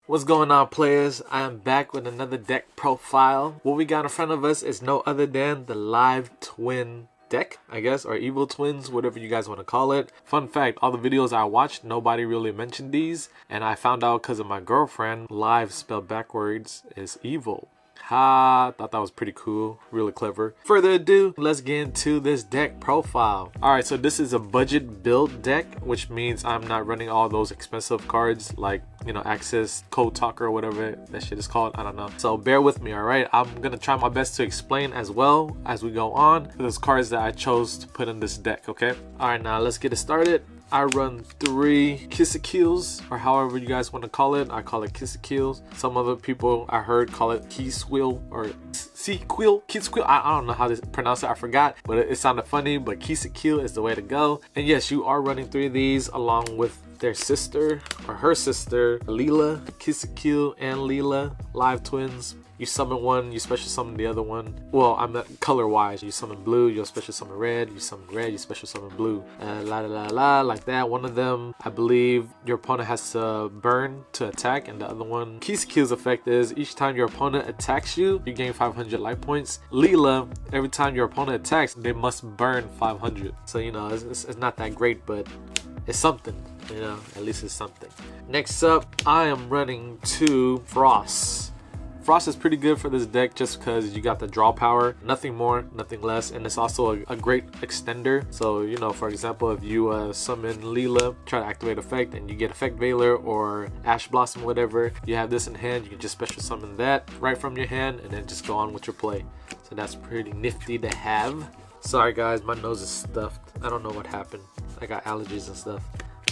What's going on, players? I am back with another deck profile. What we got in front of us is no other than the Live Twin deck, I guess, or Evil Twins, whatever you guys want to call it. Fun fact, all the videos I watched, nobody really mentioned these, and I found out because of my girlfriend. Live spelled backwards is evil. Ha, thought that was pretty cool, really clever. Further ado, let's get into this deck profile. Alright, so this is a budget build deck, which means I'm not running all those expensive cards like, you know, Access, Code Talker, or whatever that shit is called. I don't know. So bear with me, alright? I'm gonna try my best to explain as well as we go on those cards that I chose to put in this deck, okay? Alright, now let's get it started. I run 3 Kissekills, or however you guys want to call it. I call it Kissekills. Some other people I heard call it Keysquill or Keysquill. I don't know how to pronounce it. I forgot, but it sounded funny. But Kissekill is the way to go. And yes, you are running 3 of these along with their sister or her sister, Leela. Kissekill and Leela, live twins. You summon one, you special summon the other one. Well, I'm not color wise. You summon blue, you'll special summon red. You summon red, you special summon blue. Like that. One of them, I believe, your opponent has to burn to attack, and the other one, Kissekill's effect is each time your opponent attacks you, you gain 500 life points. Leela, every time your opponent attacks, they must burn 500. So you know, it's not that great, but it's something. You know, at least it's something. Next up, I am running 2 Frost. Frost is pretty good for this deck just because you got the draw power, nothing more, nothing less, and it's also a great extender. So, you know, for example, if you summon Leela, try to activate effect, and you get Effect Veiler or Ash Blossom, whatever, you have this in hand, you can just special summon that right from your hand and then just go on with your play. So that's pretty nifty to have. Sorry guys, my nose is stuffed. I don't know what happened. I got allergies and stuff.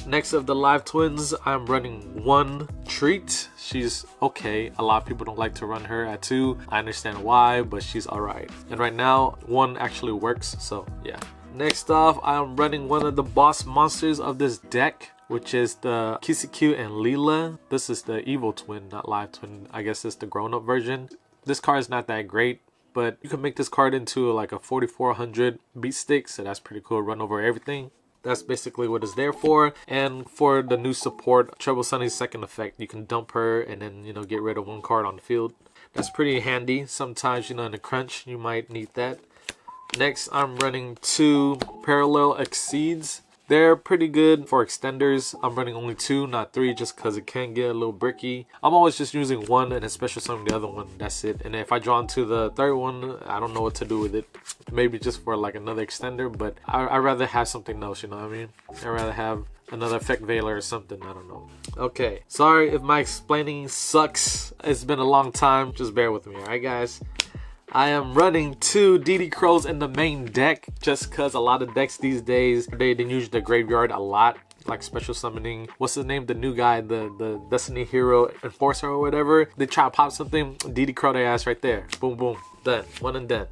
Next of the live twins, I'm running 1 Treat. She's okay. A lot of people don't like to run her at 2. I understand why, but she's alright. And right now, 1 actually works, so yeah. Next off, I'm running one of the boss monsters of this deck, which is the Kissekill and Leela. This is the evil twin, not live twin. I guess it's the grown-up version. This card is not that great, but you can make this card into like a 4400 beat stick, so that's pretty cool. Run over everything. That's basically what it's there for. And for the new support, Trouble Sunny's second effect, you can dump her and then, you know, get rid of 1 card on the field. That's pretty handy. Sometimes, you know, in a crunch, you might need that. Next, I'm running 2 Parallel Exceeds. They're pretty good for extenders. I'm running only 2, not 3, just because it can get a little bricky. I'm always just using 1 and then special summon the other one. That's it. And if I draw into the third one, I don't know what to do with it. Maybe just for like another extender, but I'd rather have something else, you know what I mean? I'd rather have another Effect Veiler or something, I don't know. Okay, sorry if my explaining sucks. It's been a long time. Just bear with me, alright guys? I am running 2 DD Crows in the main deck just because a lot of decks these days, they use the graveyard a lot, like special summoning. What's his name? The new guy, the Destiny Hero Enforcer or whatever. They try to pop something, DD Crow their ass right there. Boom, boom, done. 1 and done.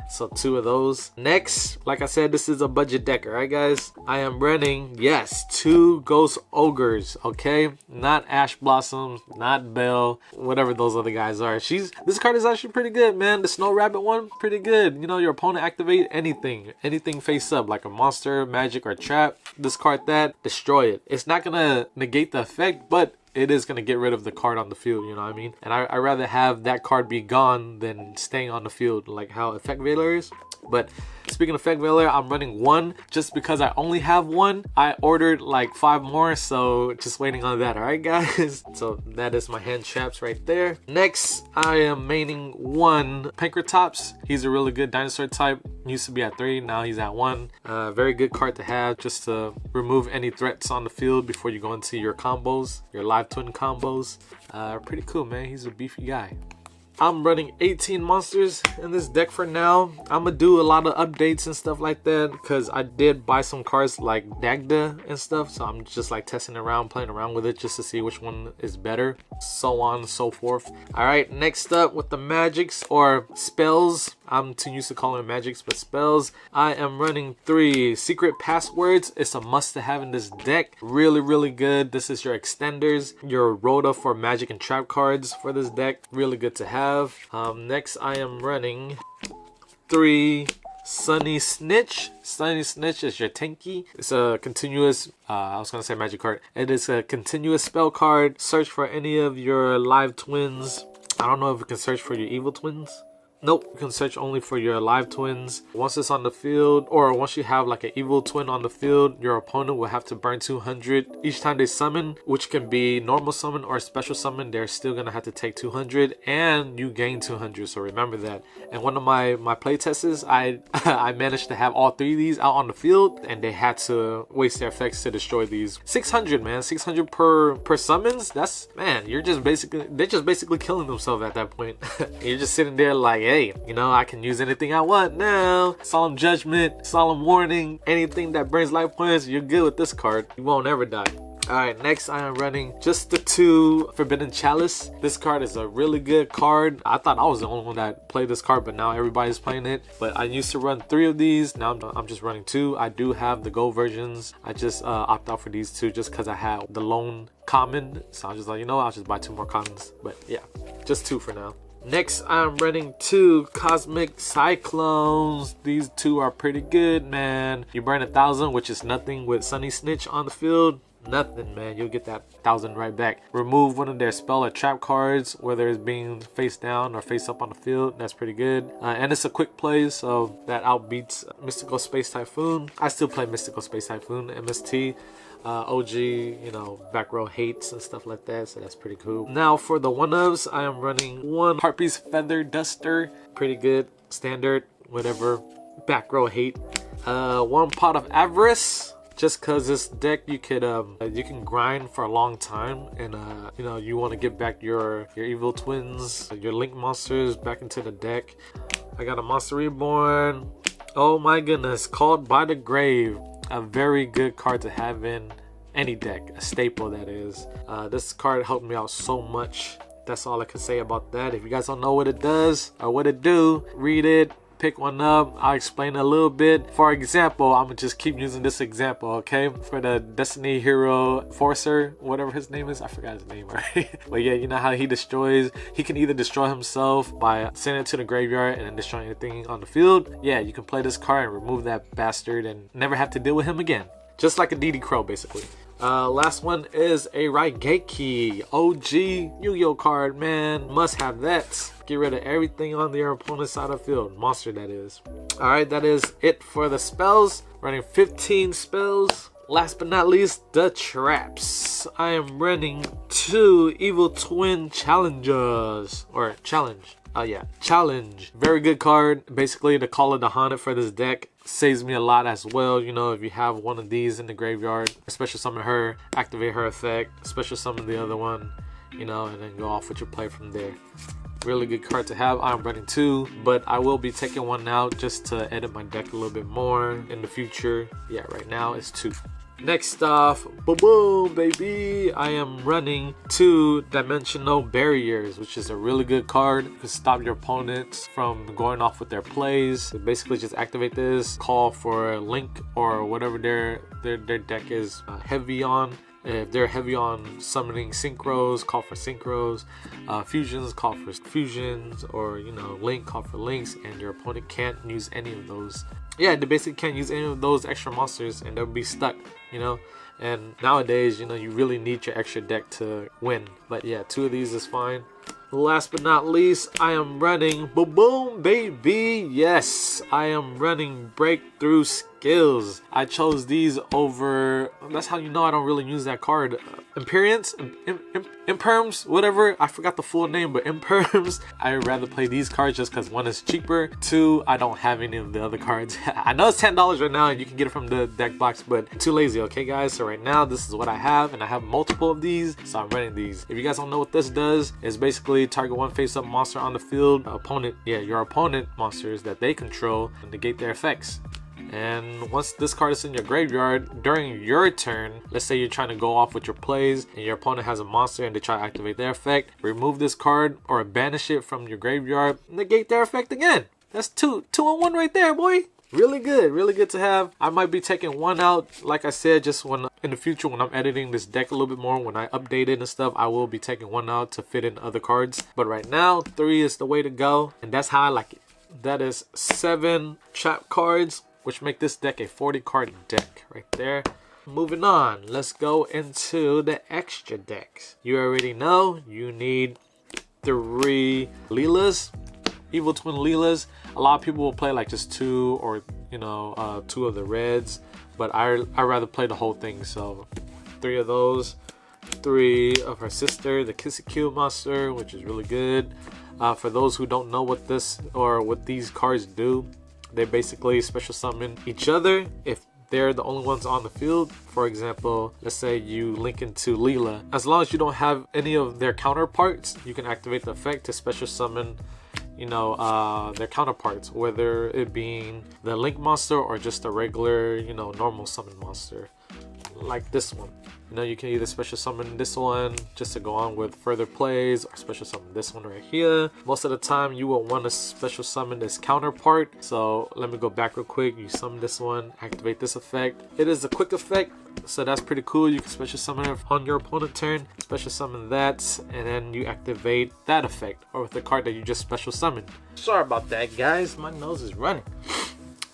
So 2 of those. Next, like I said, this is a budget deck, alright guys? I am running, yes, 2 Ghost Ogres, okay? Not Ash Blossoms, not Belle, whatever those other guys are. This card is actually pretty good, man. The Snow Rabbit one, pretty good. You know, your opponent activate anything face up, like a monster, magic, or trap. Discard that, destroy it. It's not gonna negate the effect, but it is going to get rid of the card on the field, you know what I mean? And I'd rather have that card be gone than staying on the field, like how Effect Veiler is. But speaking of Effect Veiler, I'm running 1 just because I only have 1. I ordered like 5 more, so just waiting on that, alright guys? So that is my hand traps right there. Next, I am maining 1 Pankratops. He's a really good dinosaur type. Used to be at 3, now he's at 1. Very good card to have just to remove any threats on the field before you go into your combos, your live twin combos. Pretty cool, man. He's a beefy guy. I'm running 18 monsters in this deck for now. I'm gonna do a lot of updates and stuff like that because I did buy some cards like Dagda and stuff, so I'm just like testing around, playing around with it just to see which one is better, so on and so forth. All right, next up with the magics or spells. I'm too used to calling it magics, but spells. I am running 3 Secret Passwords. It's a must to have in this deck. Really, really good. This is your extenders, your Rhoda for magic and trap cards for this deck. Really good to have. Next, I am running 3 Sunny Snitch. Sunny Snitch is your tanky. It's a continuous, I was gonna say magic card. It is a continuous spell card. Search for any of your live twins. I don't know if you can search for your evil twins. Nope, you can search only for your live twins. Once it's on the field, or once you have like an evil twin on the field, your opponent will have to burn 200 each time they summon, which can be normal summon or special summon. They're still gonna have to take 200, and you gain 200. So remember that. And one of my play tests, I I managed to have all 3 of these out on the field, and they had to waste their effects to destroy these. 600, man, 600 per summons. That's, man, they're just basically killing themselves at that point. You're just sitting there like, hey, you know, I can use anything I want now. Solemn Judgment, Solemn Warning, anything that brings life points, you're good with this card. You won't ever die. Alright, next I am running just the 2 Forbidden Chalice. This card is a really good card. I thought I was the only one that played this card, but now everybody's playing it. But I used to run 3 of these. Now I'm just running 2. I do have the gold versions. I just opt out for these 2 just because I had the lone common. So I'm just like, you know what, I'll just buy 2 more commons. But yeah, just 2 for now. Next, I'm running 2 Cosmic Cyclones. These 2 are pretty good, man. You burn 1,000, which is nothing with Sunny Snitch on the field. Nothing, man. You'll get that 1,000 right back. Remove one of their spell or trap cards, whether it's being face down or face up on the field. That's pretty good. And it's a quick play, so that outbeats Mystical Space Typhoon. I still play Mystical Space Typhoon, MST. OG, you know, back row hates and stuff like that, so that's pretty cool. Now for the 1-ofs, I am running 1 Harpy's Feather Duster. Pretty good, standard, whatever. Back row hate. 1 Pot of Avarice. Just cause this deck you can grind for a long time, and you know, you want to get back your evil twins, your link monsters back into the deck. I got a Monster Reborn. Oh my goodness, Called by the Grave. A very good card to have in any deck, a staple that is. This card helped me out so much. That's all I can say about that. If you guys don't know what it does or what it do, read it, pick one up. I'll explain a little bit. For example, I'm gonna just keep using this example, okay? For the Destiny Hero Forcer, whatever his name is, I forgot his name, right? But yeah, you know how he destroys, he can either destroy himself by sending it to the graveyard and then destroying anything on the field. Yeah, you can play this card and remove that bastard and never have to deal with him again. Just like a DD Crow, basically. Last one is a Raigeki OG Yu-Gi-Oh card, man. Must have that. Get rid of everything on their opponent's side of the field. Monster, that is. Alright, that is it for the spells. Running 15 spells. Last but not least, the traps. I am running 2 Evil Twin Challengers. Or challenge. Challenge. Very good card. Basically, the Call of the Haunted for this deck saves me a lot as well. You know, if you have one of these in the graveyard, special summon her, activate her effect, special summon the other one, you know, and then go off with your play from there. Really good card to have. I'm running 2, but I will be taking 1 out just to edit my deck a little bit more in the future. Yeah, right now it's 2. Next off, boom boom baby, I am running 2 Dimensional Barriers, which is a really good card. You can stop your opponents from going off with their plays. So basically just activate this, call for a link or whatever their deck is heavy on. If they're heavy on summoning synchros, call for synchros. Fusions, call for fusions. Or, you know, link, call for links. And your opponent can't use any of those. Yeah, they basically can't use any of those extra monsters and they'll be stuck, you know. And nowadays, you know, you really need your extra deck to win. But yeah, 2 of these is fine. Last but not least, I am running boom boom baby. Yes, I am running Breakthrough Skills. I chose these over, that's how you know I don't really use that card. Imperience, Imperms, whatever, I forgot the full name, but Imperms. I'd rather play these cards just because 1 is cheaper, 2, I don't have any of the other cards. I know it's $10 right now and you can get it from the deck box, but too lazy, okay guys? So right now, this is what I have, and I have multiple of these, so I'm running these. If you guys don't know what this does, it's basically target 1 face-up monster on the field, your opponent monsters that they control, and negate their effects. And once this card is in your graveyard, during your turn, let's say you're trying to go off with your plays and your opponent has a monster and they try to activate their effect, remove this card or banish it from your graveyard, negate their effect again. That's 2 in 1 right there, boy. Really good to have. I might be taking 1 out, like I said, just when in the future when I'm editing this deck a little bit more, when I update it and stuff, I will be taking 1 out to fit in other cards. But right now, 3 is the way to go, and that's how I like it. That is 7 trap cards, which make this deck a 40 card deck right there. Moving on, let's go into the extra decks. You already know you need 3 Leelas, Evil Twin Leelas. A lot of people will play like just 2 or 2 of the reds, but I rather play the whole thing. So 3 of those, 3 of her sister, the Kiss-a-Kill monster, which is really good. For those who don't know what these cards do, they basically special summon each other if they're the only ones on the field. For example, let's say you link into Leela. As long as you don't have any of their counterparts, you can activate the effect to special summon their counterparts, whether it being the link monster or just a regular normal summon monster like this one. You can either special summon this one just to go on with further plays, or special summon this one right here. Most of the time you will want to special summon this counterpart. So let me go back real quick. You summon this one, activate this effect. It is a quick effect, so that's pretty cool. You can special summon it on your opponent turn, special summon that, and then you activate that effect or with the card that you just special summoned. Sorry about that, guys, my nose is running.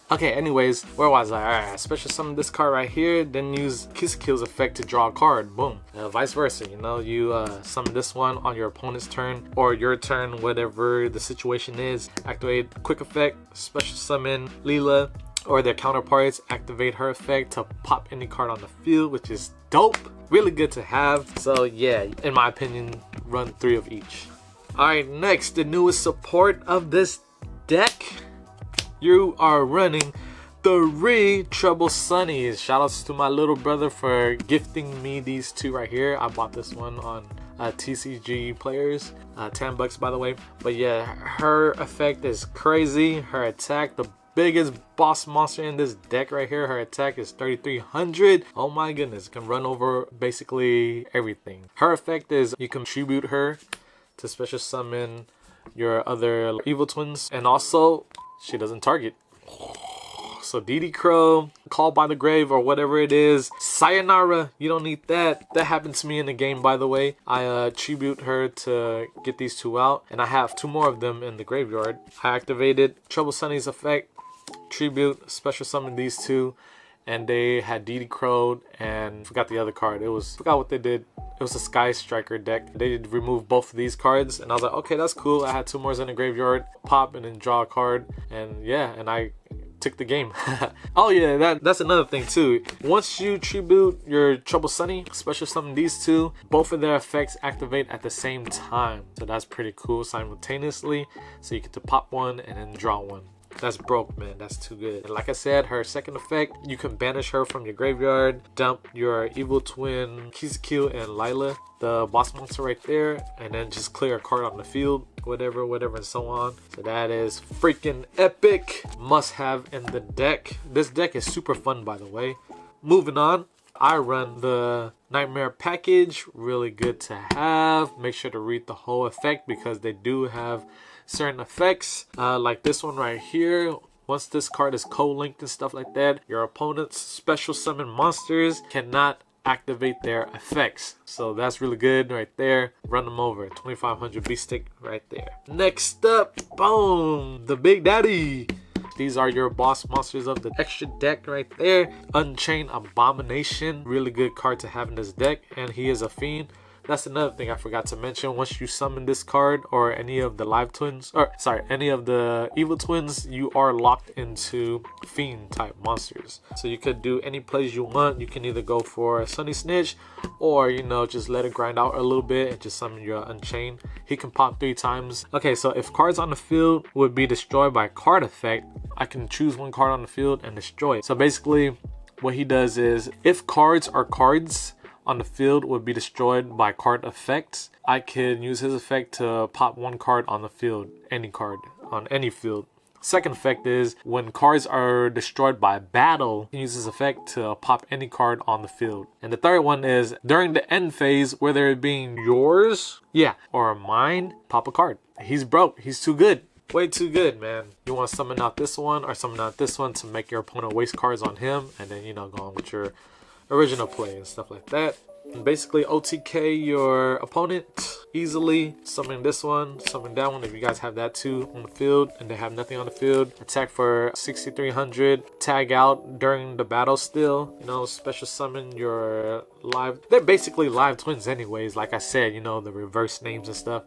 Okay, anyways, where was I? Alright, special summon this card right here, then use Kiss-a-Kill's effect to draw a card. Boom. Vice versa, you summon this one on your opponent's turn or your turn, whatever the situation is. Activate quick effect, special summon Leela or their counterparts, activate her effect to pop any card on the field, which is dope. Really good to have. So yeah, in my opinion, run 3 of each. Alright, next, the newest support of this deck. You are running 3 Trouble Sunnies. Shoutouts to my little brother for gifting me these 2 right here. I bought this one on TCG Players, $10 by the way. But yeah, her effect is crazy. Her attack, the biggest boss monster in this deck right here, her attack is 3300. Oh my goodness, can run over basically everything. Her effect is you can tribute her to special summon your other evil twins, and also she doesn't target. So DD Crow, Call by the Grave, or whatever it is, sayonara, you don't need that. That happened to me in the game, by the way. I tribute her to get these 2 out, and I have 2 more of them in the graveyard. I activated Trouble Sunny's effect, tribute, special summon these 2, and they had DD Crow and forgot the other card. Forgot what they did. It was a Sky Striker deck. They did remove both of these cards, and I was like, okay, that's cool. I had 2 more in the graveyard, pop and then draw a card, and yeah, and I took the game. Oh yeah, that's another thing too. Once you tribute your Trouble Sunny, special summon these 2, both of their effects activate at the same time. So that's pretty cool simultaneously. So you get to pop one and then draw one. That's broke, man. That's too good. And like I said, her second effect, you can banish her from your graveyard, dump your evil twin Kiss-a-Kill and Lila, the boss monster right there, and then just clear a card on the field, whatever, and so on. So that is freaking epic. Must have in the deck. This deck is super fun, by the way. Moving on, I run the Nightmare package. Really good to have. Make sure to read the whole effect because they do have certain effects, like this one right here. Once this card is co-linked and stuff like that, your opponent's special summon monsters cannot activate their effects. So that's really good right there. Run them over. 2500 beast stick right there. Next up, boom, the Big Daddy. These are your boss monsters of the extra deck right there. Unchained Abomination, really good card to have in this deck, and he is a fiend. That's another thing I forgot to mention. Once you summon this card or any of the live twins, or sorry, any of the evil twins, you are locked into fiend type monsters. So you could do any plays you want. You can either go for a Sunny Snitch or, just let it grind out a little bit and just summon your Unchained. He can pop 3 times. Okay, so if cards on the field would be destroyed by card effect, I can choose 1 card on the field and destroy it. So basically what he does is, if cards are cards on the field would be destroyed by card effects, I can use his effect to pop 1 card on the field, any card on any field. Second effect is when cards are destroyed by battle, you can use his effect to pop any card on the field. And the third one is during the end phase, whether it being yours, or mine, pop a card. He's broke. He's too good. Way too good, man. You want to summon out this one or summon out this one to make your opponent waste cards on him, and then go on with your original play and stuff like that. Basically OTK your opponent easily, summon this one, summon that one if you guys have that too on the field and they have nothing on the field. Attack for 6300, tag out during the battle still, you know, special summon your live, they're basically live twins anyways, like I said, you know, the reverse names and stuff.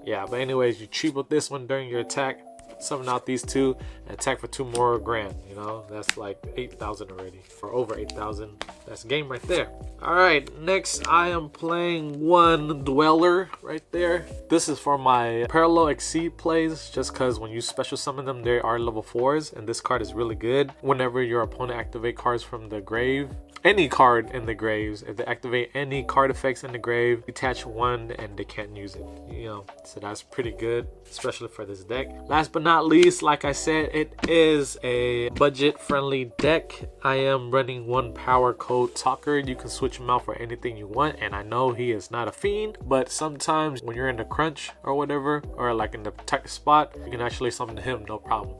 Yeah, but anyways, you triple this one during your attack, summon out these two, and attack for 2 more grand. You know, that's like 8,000 already, or over 8,000. That's game right there. Alright, next I am playing one Dweller right there. This is for my Parallel Exceed plays, just because when you special summon them, they are level 4s, and this card is really good. Whenever your opponent activate cards from the grave, any card in the graves, if they activate any card effects in the grave, detach one and they can't use it, you know, so that's pretty good, especially for this deck. Last but not least, like I said, it is a budget friendly deck. I am running one power code talker. You can switch him out for anything you want, and I know he is not a fiend, but sometimes when you're in the crunch or whatever, or like in the tight spot, you can actually summon him, no problem.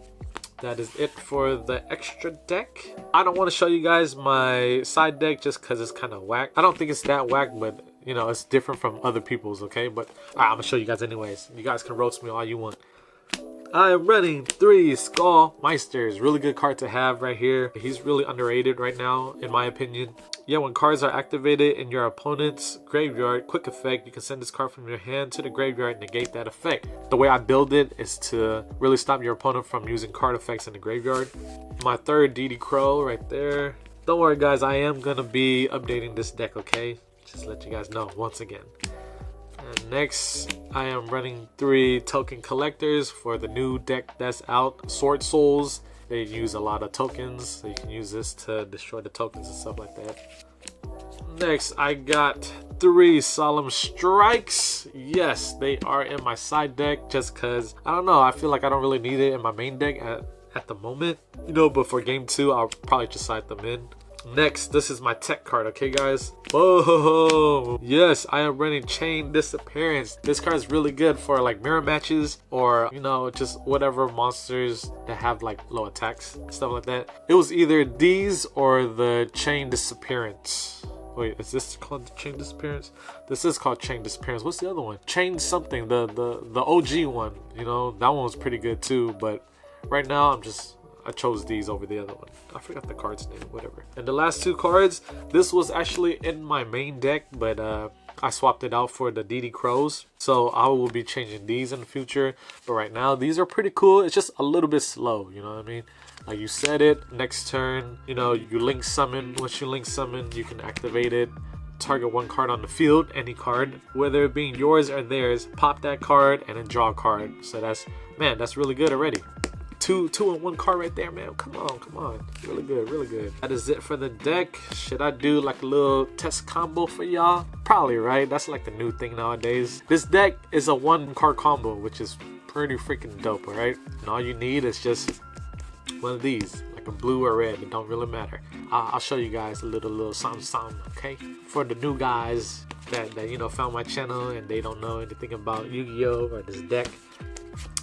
That is it for the extra deck. I don't want to show you guys my side deck just because it's kind of whack. I don't think it's that whack, but you know, it's different from other people's, okay? But I'm gonna show you guys anyways. You guys can roast me all you want. I am running 3 Skull Meisters. Really good card to have right here. He's really underrated right now, in my opinion. Yeah, when cards are activated in your opponent's graveyard, quick effect, you can send this card from your hand to the graveyard and negate that effect. The way I build it is to really stop your opponent from using card effects in the graveyard. My third DD Crow right there. Don't worry guys, I am going to be updating this deck, okay? Just let you guys know once again. And next, I am running 3 token collectors for the new deck that's out, Sword Souls. They use a lot of tokens, so you can use this to destroy the tokens and stuff like that. Next, I got 3 Solemn Strikes. Yes, they are in my side deck just because, I don't know, I feel like I don't really need it in my main deck at the moment. You know, but for game 2, I'll probably just side them in. Next, this is my tech card, okay guys? Whoa! Yes, I am running Chain Disappearance. This card is really good for like mirror matches or, you know, just whatever monsters that have like low attacks, stuff like that. It was either these or the Chain Disappearance. Wait, is this called Chain Disappearance? This is called Chain Disappearance. What's the other one? Chain something, the OG one. You know, that one was pretty good too, but right now I chose these over the other one. I forgot the card's name, whatever. And the last 2 cards, this was actually in my main deck, but I swapped it out for the DD Crows. So I will be changing these in the future. But right now, these are pretty cool. It's just a little bit slow, you know what I mean? Like you set it, next turn, you know, you link summon. Once you link summon, you can activate it. Target 1 card on the field, any card, whether it being yours or theirs, pop that card and then draw a card. So that's, man, that's really good already. Two in 1 card right there, man. Come on. Really good, really good. That is it for the deck. Should I do like a little test combo for y'all? Probably, right? That's like the new thing nowadays. This deck is a 1 card combo, which is pretty freaking dope, alright? And all you need is just one of these, like a blue or red. It don't really matter. I'll show you guys a little something, okay? For the new guys that you know found my channel and they don't know anything about Yu-Gi-Oh or this deck,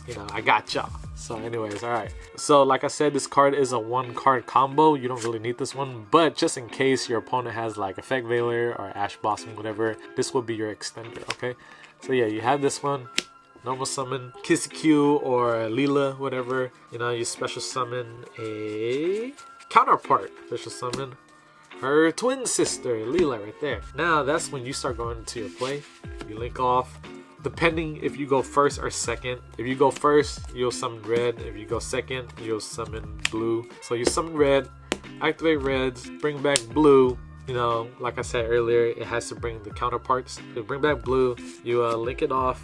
you know, I got y'all. So anyways, all right, so like I said, this card is a 1 card combo. You don't really need this one, but just in case your opponent has like Effect Veiler or Ash Blossom, whatever, this will be your extender, okay? So yeah, you have this one, normal summon Kissy or Leela, whatever, you know, you special summon a counterpart, special summon her twin sister Leela right there. Now that's when you start going into your play. You link off, depending if you go first or second. If you go first, you'll summon red. If you go second, you'll summon blue. So you summon red, activate reds, bring back blue. You know, like I said earlier, it has to bring the counterparts. To bring back blue, you link it off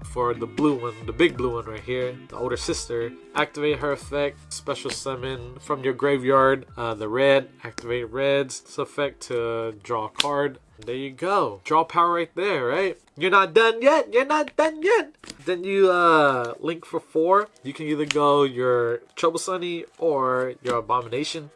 for the blue one, the big blue one right here, the older sister. Activate her effect, special summon from your graveyard, the red, activate red's effect to draw a card. There you go. Draw power right there, right? You're not done yet. You're not done yet. Then you link for 4. You can either go your Trouble Sunny or your Abomination.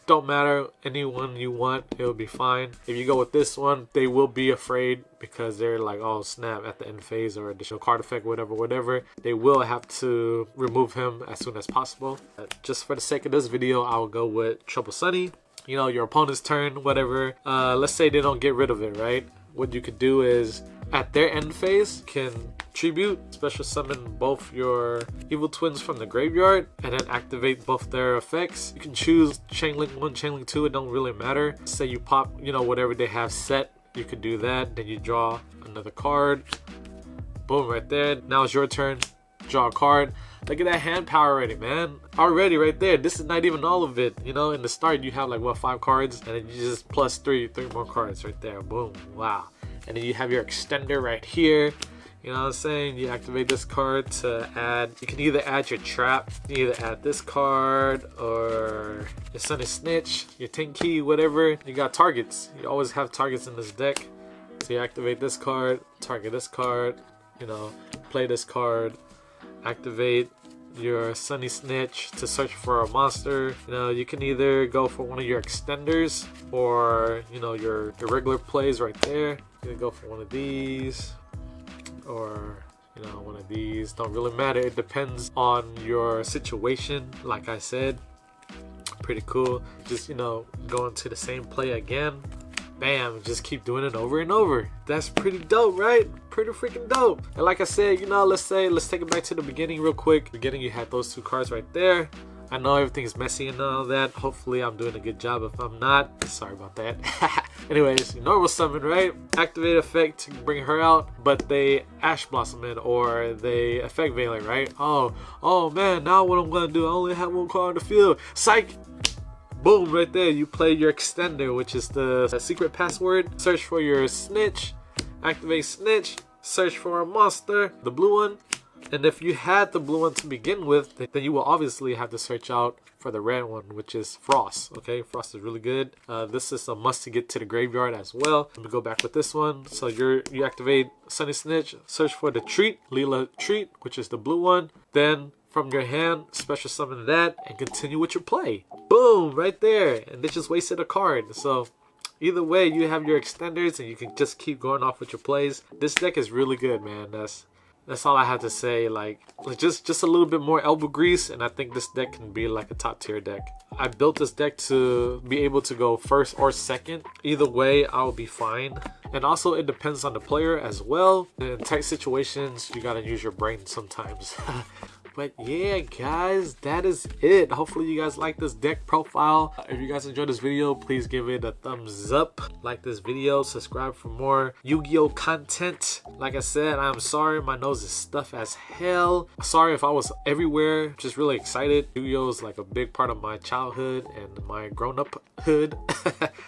Don't matter, anyone you want, it'll be fine. If you go with this one, they will be afraid because they're like, oh snap, at the end phase or additional card effect, whatever. They will have to remove him as soon as possible. Just for the sake of this video, I will go with Trouble Sunny. you know, your opponent's turn, whatever, let's say they don't get rid of it, right? What you could do is at their end phase can tribute, special summon both your evil twins from the graveyard and then activate both their effects. You can choose Chain Link 1, Chain Link 2, it don't really matter. Say you pop, you know, whatever they have set, you could do that. Then you draw another card. Boom, right there. Now it's your turn. Draw a card. Look at that hand power already, man. Already right there. This is not even all of it. You know, in the start you have like what, 5 cards, and then you just plus 3 more cards right there. Boom. Wow. And then you have your extender right here. You know what I'm saying? You activate this card to add, you can either add your trap, you either add this card or your Sunny Snitch, your Tinky, whatever. You got targets. You always have targets in this deck. So you activate this card, target this card, you know, play this card, activate your Sunny Snitch to search for a monster. You know, you can either go for one of your extenders or, you know, your regular plays right there. You can go for one of these or, you know, one of these. Don't really matter. It depends on your situation. Like I said, pretty cool. Just, you know, go into the same play again. Bam, just keep doing it over and over. That's pretty dope, right? Pretty freaking dope. And like I said, you know, let's take it back to the beginning real quick. Beginning, you had those 2 cards right there. I know everything's messy and all that. Hopefully I'm doing a good job. If I'm not, sorry about that. Anyways, normal summon, right? Activate effect to bring her out, but they Ash Blossom it or they effect veil it, right? Oh man, now what I'm gonna do, I only have 1 card on the field. Psych! Boom, right there, you play your extender, which is the secret password. Search for your Snitch, activate Snitch, search for a monster, the blue one. And if you had the blue one to begin with, then you will obviously have to search out for the red one, which is Frost. Okay, Frost is really good. This is a must to get to the graveyard as well. Let me go back with this one. So you activate Sunny Snitch, search for the Treat, Leela Treat, which is the blue one. Then from your hand, special summon that and continue with your play. Boom, right there. And they just wasted a card. So either way, you have your extenders and you can just keep going off with your plays. This deck is really good, man. That's all I have to say. Like just a little bit more elbow grease, and I think this deck can be like a top tier deck. I built this deck to be able to go first or second. Either way, I'll be fine. And also, it depends on the player as well. In tight situations, you gotta use your brain sometimes. But yeah, guys, that is it. Hopefully you guys like this deck profile. If you guys enjoyed this video, please give it a thumbs up. Like this video, subscribe for more Yu-Gi-Oh content. Like I said, I'm sorry my nose is stuffed as hell. Sorry if I was everywhere. Just really excited. Yu-Gi-Oh is like a big part of my childhood and my grown-up hood.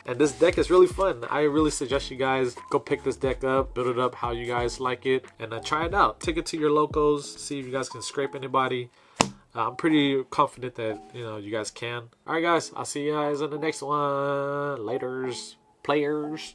And this deck is really fun. I really suggest you guys go pick this deck up, build it up how you guys like it, and try it out. Take it to your locals, see if you guys can scrape anybody. I'm pretty confident that, you know, you guys can. Alright guys, I'll see you guys in the next one. Laters, players.